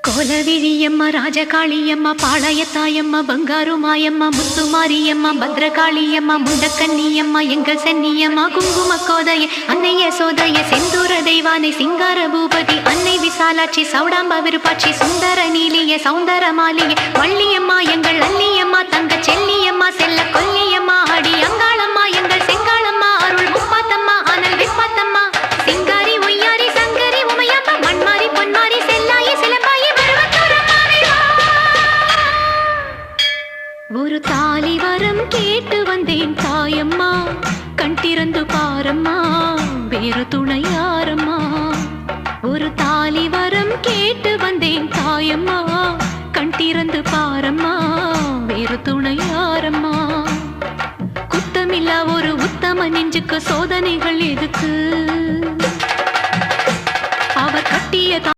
கோலவிழியம்மா ராஜகாளியம்மா பாளையத்தாயம்மா பங்காரு மாயம்மா முத்துமாரியம்மா பத்ரகாளியம்மா முண்டக்கன்னியம்மா எங்கள் சென்னியம்மா குங்கும கோதைய அன்னைய சோதைய செந்தூர தெய்வானை சிங்கார பூபதி அன்னை விசாலாட்சி சௌடாம்ப விருப்பாட்சி சுந்தர நீலிய சௌந்தர மாலிய வள்ளியம்மா எங்கள் அல்லியம்மா தங்க செல்லியம்மா செல்ல கொல்லியம்மா அடி அங்காளம்மா எங்கள் செங்காளம்மா அருள் முப்பாத்தம்மா அனல் விப்பாத்தம்மா சிங்காரி ஒய்யாரி சங்கரி உமையம்மா மண்மாரி பொன்மாரி செல்லாயி சிலம்பாயி ஒரு தாலி வரம் கேட்டு வந்தேன் தாயம்மா கண் திறந்து பாரம்மா வேறு துணை யாரம்மா ஒரு தாலி வரம் கேட்டு வந்தேன் தாயம்மா கண் திறந்து பாரம்மா வேறு துணை யாரம்மா குத்தமில்லா ஒரு உத்தம நெஞ்சுக்கு சோதனைகள் எதுக்கு அவர் கட்டிய